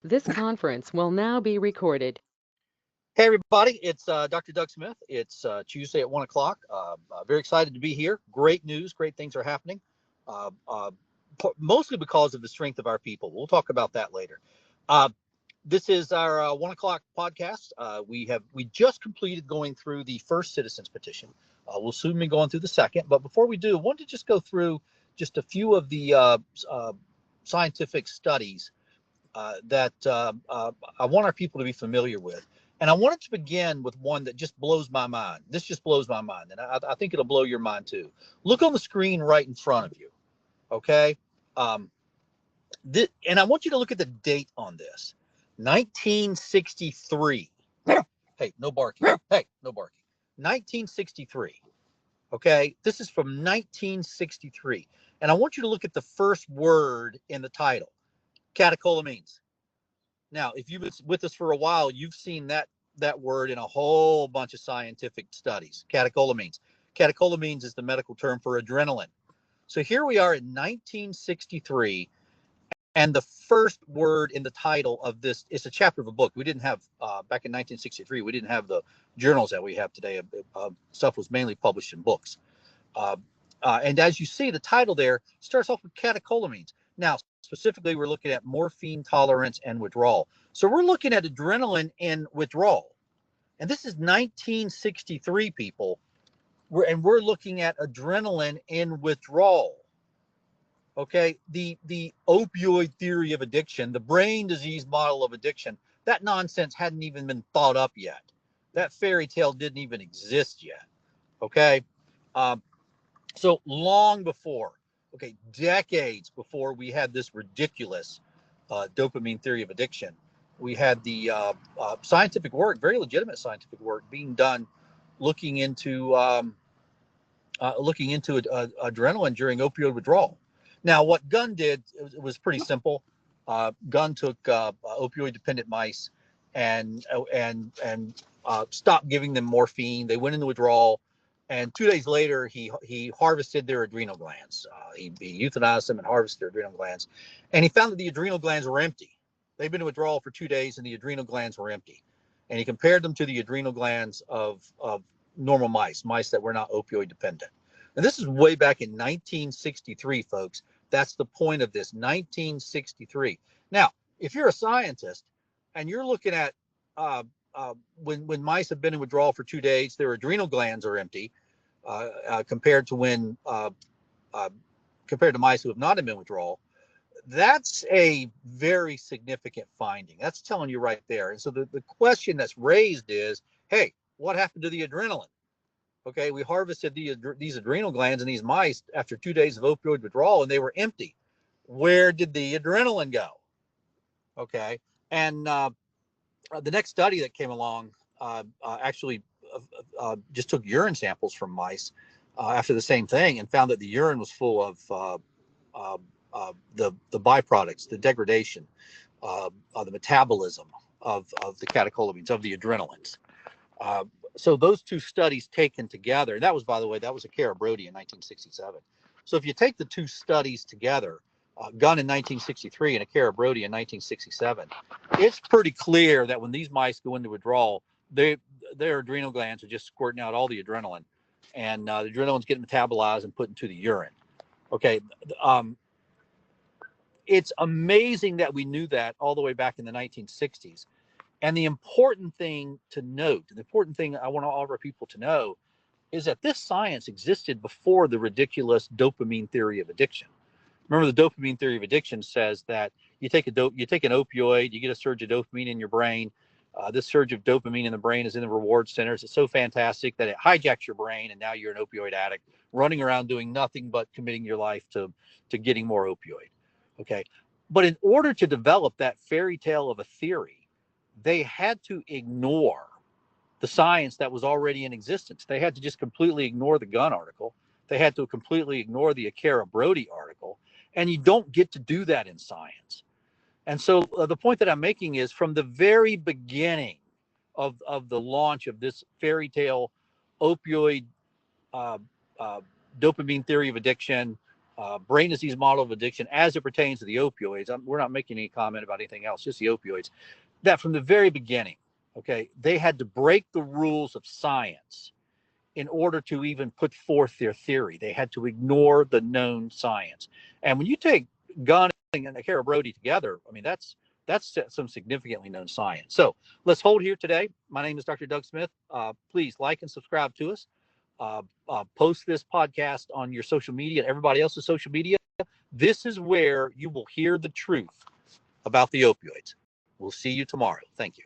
This conference will now be recorded. Hey, everybody, it's Dr. Doug Smith. It's Tuesday at 1 o'clock. Very excited to be here. Great news, great things are happening, uh, uh, mostly because of the strength of our people. We'll talk about that later. Uh, this is our 1 o'clock podcast. We just completed going through the first citizens petition. We'll soon be going through the second. But before we do, I want to just go through just a few of the scientific studies that I want our people to be familiar with. And I wanted to begin with one that just blows my mind. This just blows my mind. And I think it'll blow your mind too. Look on the screen right in front of you. Okay. Um, and I want you to look at the date on this 1963. Hey, no barking. Hey, no barking. 1963. Okay. This is from 1963. And I want you to look at the first word in the title, catecholamines. Now, if you've been with us for a while, you've seen that word in a whole bunch of scientific studies. Catecholamines. Catecholamines is the medical term for adrenaline. So here we are in 1963, and the first word in the title of this, it's a chapter of a book. We didn't have back in 1963. We didn't have the journals that we have today. Stuff was mainly published in books. Uh, and as you see, the title there starts off with catecholamines. Now, specifically, we're looking at morphine tolerance and withdrawal. So we're looking at adrenaline and withdrawal. And this is 1963, people. We're looking at adrenaline in withdrawal. Okay, the opioid theory of addiction, the brain disease model of addiction, that nonsense hadn't even been thought up yet. That fairy tale didn't even exist yet. Okay, um, so long before, okay, decades before we had this ridiculous dopamine theory of addiction, we had the scientific work, very legitimate scientific work, being done looking into adrenaline during opioid withdrawal. Now, what Gunn did was pretty simple. Gunn took opioid dependent mice and stopped giving them morphine. They went into withdrawal, and 2 days later, he harvested their adrenal glands. He euthanized them and harvested their adrenal glands, and he found that the adrenal glands were empty. They've been in withdrawal for 2 days, and the adrenal glands were empty. And he compared them to the adrenal glands of normal mice that were not opioid dependent. And this is way back in 1963, folks. That's the point of this, 1963. Now, if you're a scientist and you're looking at when mice have been in withdrawal for 2 days, their adrenal glands are empty compared to compared to mice who have not been in withdrawal. That's a very significant finding. That's telling you right there. And so the question that's raised is, hey, what happened to the adrenaline? Okay, we harvested these adrenal glands in these mice after 2 days of opioid withdrawal, and they were empty. Where did the adrenaline go? Okay, and the next study that came along actually just took urine samples from mice after the same thing and found that the urine was full of the byproducts, the degradation, the metabolism of the catecholamines, of the adrenalines. So those two studies taken together, that was, by the way, that was a Cara Brody in 1967. So if you take the two studies together, Gunn in 1963 and a Cara Brody in 1967, it's pretty clear that when these mice go into withdrawal, their adrenal glands are just squirting out all the adrenaline, and the adrenaline's getting metabolized and put into the urine. Okay, it's amazing that we knew that all the way back in the 1960s. And the important thing to note, the important thing I want all of our people to know, is that this science existed before the ridiculous dopamine theory of addiction. Remember, the dopamine theory of addiction says that you take an opioid, you get a surge of dopamine in your brain. This surge of dopamine in the brain is in the reward centers. It's so fantastic that it hijacks your brain, and now you're an opioid addict running around doing nothing but committing your life to getting more opioid. Okay, but in order to develop that fairy tale of a theory, they had to ignore the science that was already in existence. They had to just completely ignore the Gunn article. They had to completely ignore the Cara Brody article. And you don't get to do that in science. And so the point that I'm making is, from the very beginning of the launch of this fairy tale opioid uh, uh, dopamine theory of addiction, brain disease model of addiction as it pertains to the opioids. We're not making any comment about anything else, just the opioids. That from the very beginning, okay, they had to break the rules of science in order to even put forth their theory. They had to ignore the known science. And when you take Gunning and Cara Brody together, I mean, that's some significantly known science. So let's hold here today. My name is Dr. Doug Smith. Please like and subscribe to us. Post this podcast on your social media and everybody else's social media. This is where you will hear the truth about the opioids. We'll see you tomorrow. Thank you.